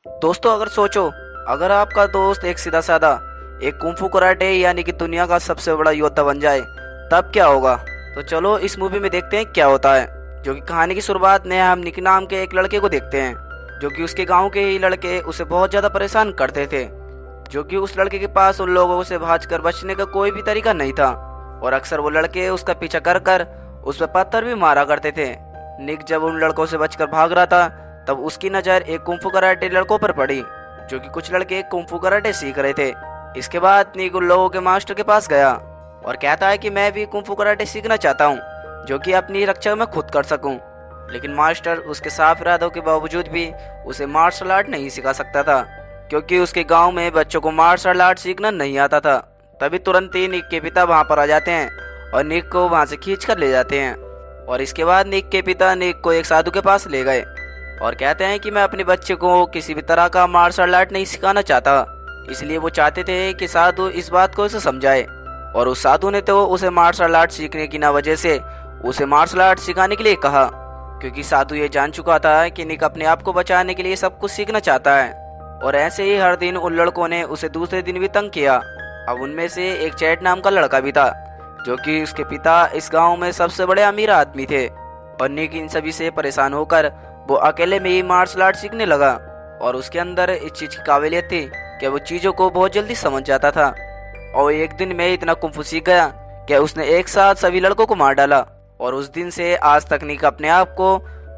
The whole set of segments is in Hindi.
दोस्तों अगर सोचो, अगर आपका दोस्त एक सीधा साधा एक कुंफू कराटे यानी कि दुनिया का सबसे बड़ा योद्धा बन जाए, तब क्या होगा। तो चलो इस मूवी में देखते हैं क्या होता है। जो कि कहानी की शुरुआत में हम निक नाम के एक लड़के को देखते हैं, जो कि उसके गांव के ही लड़के उसे बहुत ज़्यादा परेशान करते थे। जो कि उस लड़के के पास उन लोगों से भागकर बचने का कोई भी तरीका नहीं था, और अक्सर वो लड़के उसका पीछा कर कर उस पर पत्थर भी मारा करते थे। निक जब उन लड़कों से बचकर भाग रहा था, तब उसकी नज़र एक कुंफू कराटे लड़कों पर पड़ी, जो कि कुछ लड़के कुंफू कराटे सीख रहे थे। इसके बाद निक उन लोगों के मास्टर के पास गया और कहता है कि मैं भी कुंफू कराटे सीखना चाहता हूँ, जो कि अपनी रक्षा मैं खुद कर सकूँ। लेकिन मास्टर उसके साफ इरादों के बावजूद भी उसे मार्शल आर्ट नहीं सिखा सकता था, क्योंकि उसके गांव में बच्चों को मार्शल आर्ट सीखना नहीं आता था। तभी तुरंत ही निक के पिता वहां पर आ जाते हैं और निक को वहां से खींच कर ले जाते हैं। और इसके बाद निक के पिता निक को एक साधु के पास ले गए और कहते हैं कि मैं अपने बच्चे को किसी भी तरह का मार्शल आर्ट नहीं सिखाना चाहता। इसलिए वो चाहते थे कि साधु इस बात को उसे समझाए। और उस साधु ने तो उसे मार्शल आर्ट सीखने की ना वजह से उसे मार्शल आर्ट सिखाने के लिए कहा, क्योंकि साधु ये जान चुका था कि निक अपने आप को बचाने के लिए सब कुछ सीखना चाहता है। और ऐसे ही हर दिन उन लड़कों ने उसे दूसरे दिन भी तंग किया। अब उनमें से एक चैट नाम का लड़का भी था, जो कि उसके पिता इस गांव में सबसे बड़े अमीर आदमी थे। और निक इन सभी से परेशान होकर वो अकेले में ही मार्शल आर्ट सीखने लगा। और उसके अंदर इस चीज की काबिलियत थी कि वो चीजों को बहुत जल्दी समझ जाता था। और एक दिन में इतना कुंफू सीख गया कि उसने एक साथ सभी लड़कों को मार डाला। और उस दिन से आज तक निक अपने आप को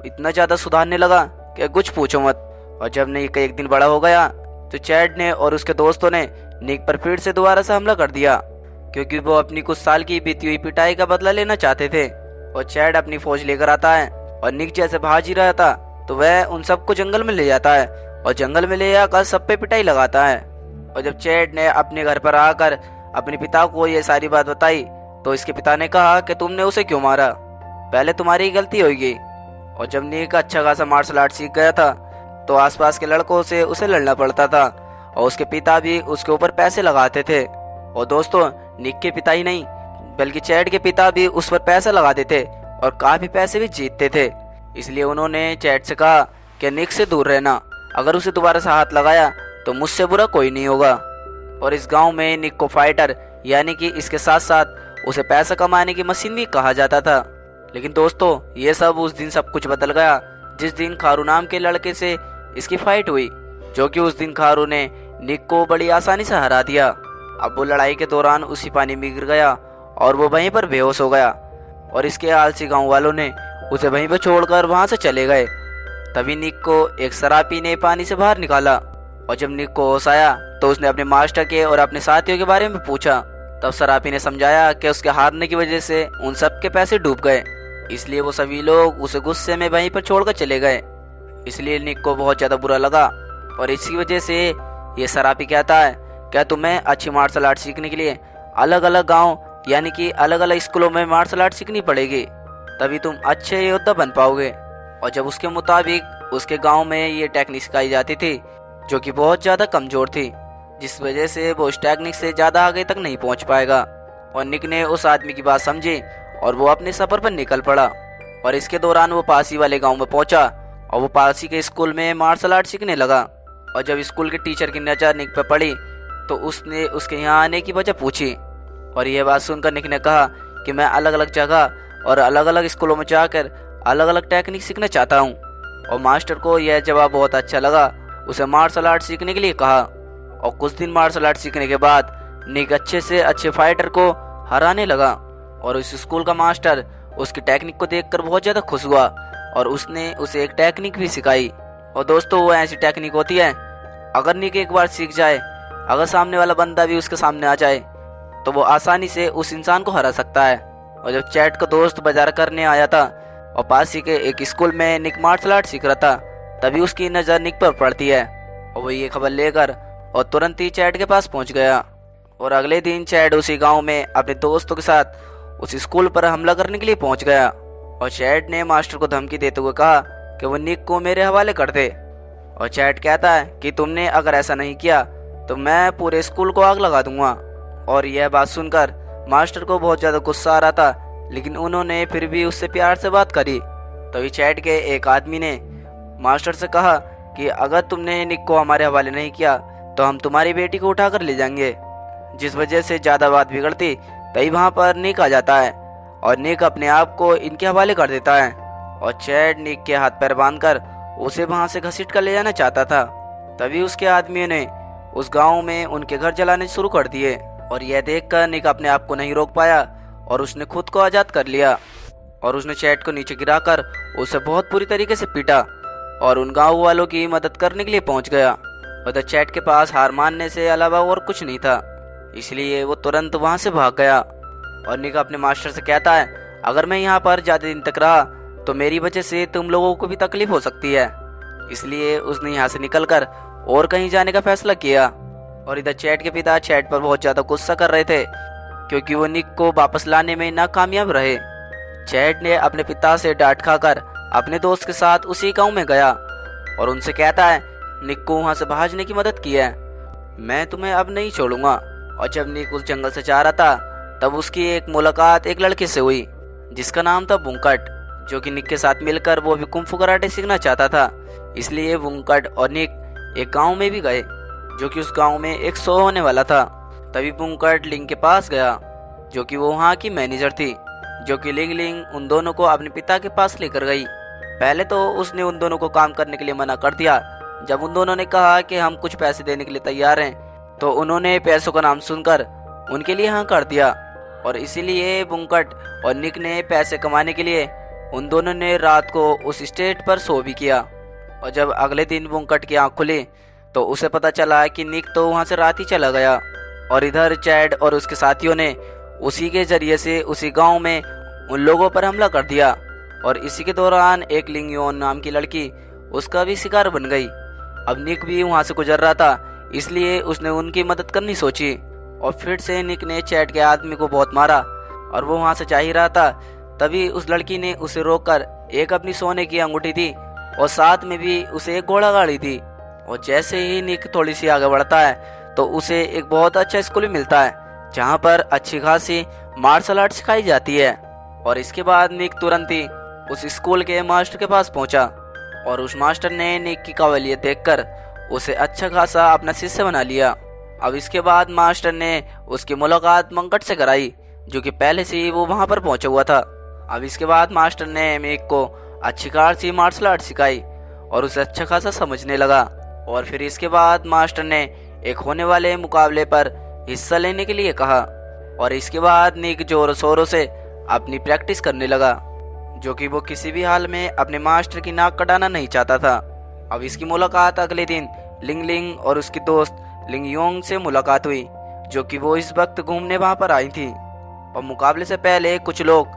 इतना ज्यादा सुधारने लगा कि कुछ पूछो मत। और जब निक एक दिन बड़ा हो गया, तो चैड ने और उसके दोस्तों ने निक पर फिर से दोबारा से हमला कर दिया, क्योंकि वो अपनी कुछ साल की बीती हुई पिटाई का बदला लेना चाहते थे। और चैड अपनी फौज लेकर आता है और निक जैसे भाग ही रहा था, तो वह उन सबको जंगल में ले जाता है और जंगल में ले जाकर सब पे पिटाई लगाता है। और जब चैड ने अपने घर पर आकर अपने पिता को ये सारी बात बताई, तो इसके पिता ने कहा कि तुमने उसे क्यों मारा, पहले तुम्हारी गलती होगी। और जब निक अच्छा खासा मार्शल आर्ट सीख गया था, तो आसपास के लड़कों से उसे लड़ना पड़ता था, और उसके पिता भी उसके ऊपर पैसे लगाते थे। और दोस्तों, निक के पिता ही नहीं बल्कि चैड के पिता भी उस पर पैसे लगाते थे और काफी पैसे भी जीतते थे। इसलिए उन्होंने चैड से कहा कि निक से दूर रहना, अगर उसे दोबारा से हाथ लगाया तो मुझसे बुरा कोई नहीं होगा। और इस गांव में निक को फाइटर यानी कि इसके साथ साथ उसे पैसा कमाने की मशीन भी कहा जाता था। लेकिन दोस्तों, ये सब उस दिन सब कुछ बदल गया जिस दिन खारू नाम के लड़के से इसकी फाइट हुई, जो कि उस दिन खारू ने निक को बड़ी आसानी से हरा दिया। अब वो लड़ाई के दौरान उसी पानी में गिर गया और वो वहीं पर बेहोश हो गया। और इसके आलसी गांव वालों ने उसे वहीं पर छोड़कर वहां से चले गए। तभी निक को एक शराबी ने पानी से बाहर निकाला, और जब निक को होश आया तो उसने अपने मास्टर के और अपने साथियों के बारे में पूछा। तब शराबी ने समझाया कि उसके हारने की वजह से उन सब के पैसे डूब गए, इसलिए वो सभी लोग उसे गुस्से में वहीं पर छोड़कर चले गए। इसलिए निक को बहुत ज्यादा बुरा लगा, और इसी वजह से ये शराबी कहता है, क्या तुम्हें अच्छी मार्शल आर्ट सीखने के लिए अलग अलग गांव यानी कि अलग अलग स्कूलों में मार्शल आर्ट सीखनी पड़ेगी, तभी तुम अच्छे योद्धा बन पाओगे। और जब उसके मुताबिक उसके गांव में ये टेक्निक सिखाई जाती थी, जो कि बहुत ज़्यादा कमज़ोर थी, जिस वजह से वो उस टेक्निक से ज़्यादा आगे तक नहीं पहुंच पाएगा। और निक ने उस आदमी की बात समझी और वो अपने सफ़र पर निकल पड़ा। और इसके दौरान वो पासी वाले गांव में पहुंचा और वो पासी के स्कूल में मार्शल आर्ट सीखने लगा। और जब स्कूल के टीचर की नज़र निक पर पड़ी, तो उसने उसके यहाँ आने की वजह पूछी। और यह बात सुनकर निक ने कहा कि मैं अलग अलग जगह और अलग अलग स्कूलों में जाकर अलग अलग टेक्निक सीखना चाहता हूँ। और मास्टर को यह जवाब बहुत अच्छा लगा, उसे मार्शल आर्ट सीखने के लिए कहा। और कुछ दिन मार्शल आर्ट सीखने के बाद निक अच्छे से अच्छे फाइटर को हराने लगा। और उस स्कूल का मास्टर उसकी टेक्निक को देखकर बहुत ज़्यादा खुश हुआ और उसने उसे एक टेक्निक भी सिखाई। और दोस्तों, वो ऐसी टेक्निक होती है, अगर निक एक बार सीख जाए, अगर सामने वाला बंदा भी उसके सामने आ जाए, तो वो आसानी से उस इंसान को हरा सकता है। और जब चैट का दोस्त बाजार करने आया था और पास ही के एक स्कूल में निक मार्शल आर्ट सीख रहा था, तभी उसकी नज़र निक पर पड़ती है और वो ये खबर लेकर और तुरंत ही चैट के पास पहुंच गया। और अगले दिन चैट उसी गांव में अपने दोस्तों के साथ उस स्कूल पर हमला करने के लिए पहुंच गया। और चैट ने मास्टर को धमकी देते हुए कहा कि वो निक को मेरे हवाले कर दे। और चैट कहता है कि तुमने अगर ऐसा नहीं किया तो मैं पूरे स्कूल को आग लगा दूंगा। और यह बात सुनकर मास्टर को बहुत ज़्यादा गुस्सा आ रहा था, लेकिन उन्होंने फिर भी उससे प्यार से बात करी। तभी चैट के एक आदमी ने मास्टर से कहा कि अगर तुमने निक को हमारे हवाले नहीं किया तो हम तुम्हारी बेटी को उठाकर ले जाएंगे। जिस वजह से ज़्यादा बात बिगड़ती तभी वहाँ पर निक आ जाता है और निक अपने आप को इनके हवाले कर देता है और चैड निक के हाथ पैर बांधकर उसे वहाँ से घसीट कर ले जाना चाहता था। तभी उसके आदमियों ने उस गांव में उनके घर जलाने शुरू कर दिए और यह देखकर निक अपने आप को नहीं रोक पाया और उसने खुद को आज़ाद कर लिया और उसने चैड को नीचे गिराकर उसे बहुत बुरी तरीके से पीटा और उन गांव वालों की मदद करने के लिए पहुंच गया। उधर चैड के पास हार मानने से अलावा और कुछ नहीं था, इसलिए वो तुरंत वहां से भाग गया और निक अपने मास्टर से कहता है, अगर मैं यहाँ पर ज़्यादा दिन तक रहा तो मेरी वजह से तुम लोगों को भी तकलीफ हो सकती है। इसलिए उसने यहाँ से निकलकर और कहीं जाने का फैसला किया। और इधर चैड के पिता चैड पर बहुत ज़्यादा गुस्सा कर रहे थे क्योंकि वो निक को वापस लाने में नाकामयाब रहे। चैड ने अपने पिता से डांट खाकर अपने दोस्त के साथ उसी गांव में गया और उनसे कहता है, निक को वहां से भागने की मदद की है, मैं तुम्हें अब नहीं छोड़ूंगा। और जब निक उस जंगल से जा रहा था तब उसकी एक मुलाकात एक लड़के से हुई जिसका नाम था बुंकट, जो कि निक के साथ मिलकर वो भी कुंफू कराटे सीखना चाहता था। इसलिए बुंकट और निक एक गांव में भी गए जो कि उस गांव में एक शो होने वाला था। तभी बुंकट लिंग के पास गया जो कि वो वहाँ की मैनेजर थी, जो कि लिंग उन दोनों को अपने पिता के पास लेकर गई। पहले तो उसने उन दोनों को काम करने के लिए मना कर दिया। जब उन दोनों ने कहा कि हम कुछ पैसे देने के लिए तैयार हैं तो उन्होंने पैसों का नाम सुनकर उनके लिए हाँ कर दिया और इसीलिए बुंकट और निक ने पैसे कमाने के लिए उन दोनों ने रात को उस स्टेट पर शो भी किया। और जब अगले दिन बुंकट की आँख खुली तो उसे पता चला कि निक तो वहाँ से रात ही चला गया। और इधर चैड और उसके साथियों ने उसी के जरिए से उसी गांव में उन लोगों पर हमला कर दिया और इसी के दौरान एक लिंगयोन नाम की लड़की उसका भी शिकार बन गई। अब निक भी वहां से गुजर रहा था, इसलिए उसने उनकी मदद करनी सोची और फिर से निक ने चैड के आदमी को बहुत मारा और वो वहां से जा ही रहा था। तभी उस लड़की ने उसे रोककर एक अपनी सोने की अंगूठी दी और साथ में भी उसे एक घोड़ा गाड़ी दी। और जैसे ही निक थोड़ी सी आगे बढ़ता है तो उसे एक बहुत अच्छा स्कूल मिलता है जहाँ पर अच्छी खासी मार्शल आर्ट सिखाई जाती है। और इसके बाद निक तुरंत ही उस स्कूल के मास्टर के पास पहुंचा और उस मास्टर ने निक की काबिलियत देखकर उसे अच्छा खासा अपना शिष्य बना लिया। अब इसके बाद मास्टर ने उसकी मुलाकात मंकट से कराई जो कि पहले से ही वो वहां पर पहुंचा हुआ था। अब इसके बाद मास्टर ने निक को अच्छी खासी मार्शल आर्ट सिखाई और उसे अच्छा खासा समझने लगा। और फिर इसके बाद मास्टर ने एक होने वाले मुकाबले पर हिस्सा लेने के लिए कहा और इसके बाद निक जोरों शोरों से अपनी प्रैक्टिस करने लगा जो कि वो किसी भी हाल में अपने मास्टर की नाक कटाना नहीं चाहता था। अब इसकी मुलाकात अगले दिन लिंग और उसकी दोस्त लिंग योंग से मुलाकात हुई जो कि वो इस वक्त घूमने वहां पर आई थी। और मुकाबले से पहले कुछ लोग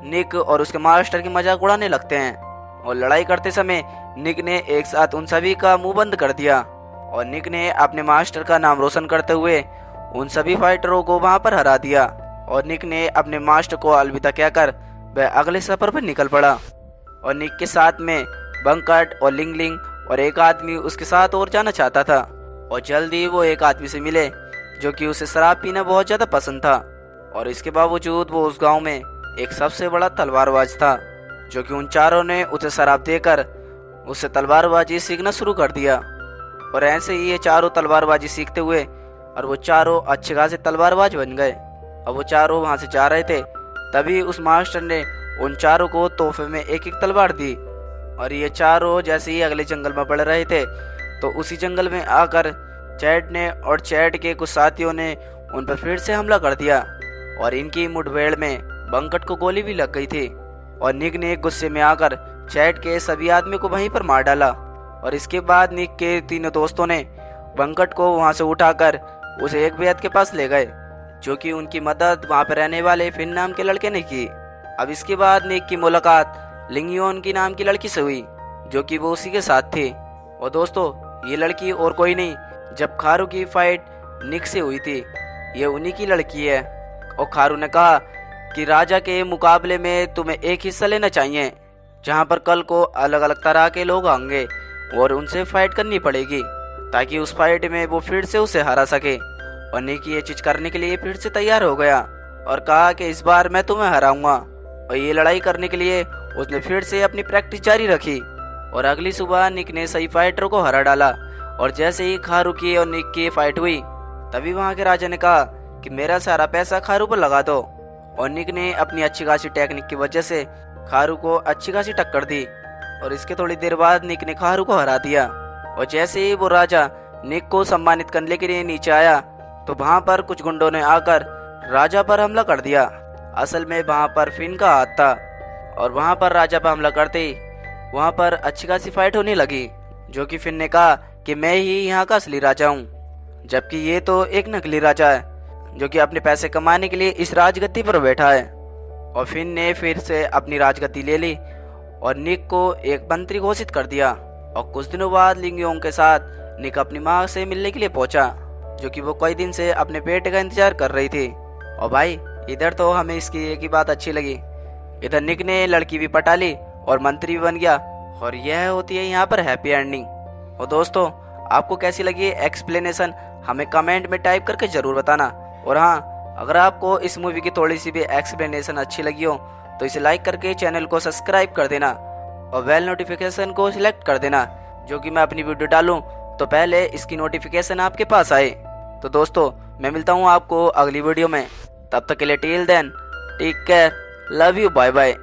निक और उसके मास्टर की मजाक उड़ाने लगते हैं और लड़ाई करते समय निक ने एक साथ उन सभी का मुंह बंद कर दिया और निक ने अपने मास्टर का नाम रोशन करते हुए उन सभी फाइटरों को वहां पर हरा दिया। और निक ने अपने मास्टर को अलविदा कहकर वह अगले सफर पर निकल पड़ा। और निक के साथ में बंकट और लिंग और एक आदमी उसके साथ और जाना चाहता था। और जल्दी वो एक आदमी से मिले जो कि उसे शराब पीना बहुत ज्यादा पसंद था। और इसके बावजूद वो उस गांव में एक सबसे बड़ा तलवारबाज था जो कि उन चारों ने उसे शराब देकर उससे तलवारबाजी सीखना शुरू कर दिया। और ऐसे ही ये चारों तलवारबाजी सीखते हुए और वो चारों अच्छे खासे तलवारबाज बन गए। अब वो चारों वहां से जा रहे थे तभी उस मास्टर ने उन चारों को तोहफे में एक एक तलवार दी। और ये चारों जैसे ही अगले जंगल में बढ़ रहे थे तो उसी जंगल में आकर चैड ने और चैड के कुछ साथियों ने उन पर फिर से हमला कर दिया। और इनकी मुठभेड़ में बंकट को गोली भी लग गई थी और निक ने गुस्से में आकर चैड के सभी आदमी को वहीं पर मार डाला। और इसके बाद निक के तीनों दोस्तों ने बंकट को वहां से उठाकर उसे एक बेहद के पास ले गए जो कि उनकी मदद वहां पर रहने वाले फिन नाम के लड़के ने की। अब इसके बाद निक की मुलाकात लिंगयोन की नाम की लड़की से हुई जो कि वो उसी के साथ थी। और दोस्तों ये लड़की और कोई नहीं, जब खारू की फाइट निक से हुई थी ये उन्हीं की लड़की है। और खारू ने कहा कि राजा के मुकाबले में तुम्हें एक हिस्सा लेना चाहिए जहां पर कल को अलग अलग तरह के लोग आएंगे और उनसे फाइट करनी पड़ेगी ताकि उस फाइट में वो फिर से उसे हरा सके। और निक ये चीज करने के लिए फिर से तैयार हो गया और कहा कि इस बार मैं तुम्हें हराऊंगा। और ये लड़ाई करने के लिए उसने फिर से अपनी प्रैक्टिस जारी रखी और अगली सुबह निक ने सही फाइटर को हरा डाला। और जैसे ही खारू की और निक की फाइट हुई, तभी वहाँ के राजा ने कहा कि मेरा सारा पैसा खारू पर लगा दो। और निक ने अपनी अच्छी खासी टेक्निक की वजह से खारू को अच्छी खासी टक्कर दी। और इसके थोड़ी देर बाद निक ने खारू को हरा दिया। और जैसे ही वो राजा निक को सम्मानित करने के लिए नीचे आया, तो वहाँ पर कुछ गुंडों ने आकर राजा पर हमला कर दिया। असल में वहाँ पर फिन का हाथ था। और वहाँ पर राजा पर हमला करते ही वहाँ पर अच्छी खासी फाइट होने लगी, जो कि फिन ने कहा कि मैं ही यहाँ का असली राजा हूँ, जबकि ये तो एक नकली राजा है जो कि अपने पैसे कमाने के लिए इस राजगद्दी पर बैठा है। और फिन ने फिर से अपनी राजगद्दी ले ली और निक को एक मंत्री घोषित कर दिया। और कुछ दिनों बाद लिंग योंग के साथ निक अपनी माँ से मिलने के लिए पहुंचा, जो कि वो कई दिन से अपने बेटे का इंतजार कर रही थी। और भाई इधर तो हमें इसकी एक ही बात अच्छी लगी, इधर निक ने लड़की भी पटा ली और मंत्री भी बन गया। और यह होती है यहाँ पर हैप्पी एंडिंग। और दोस्तों, आपको कैसी लगी एक्सप्लेनेशन हमें कमेंट में टाइप करके ज़रूर बताना। और हाँ, अगर आपको इस मूवी की थोड़ी सी भी एक्सप्लेनेशन अच्छी लगी हो तो इसे लाइक करके चैनल को सब्सक्राइब कर देना और बेल नोटिफिकेशन को सिलेक्ट कर देना, जो कि मैं अपनी वीडियो डालूं तो पहले इसकी नोटिफिकेशन आपके पास आए। तो दोस्तों, मैं मिलता हूँ आपको अगली वीडियो में। तब तक के लिए till then take care, love you, bye bye.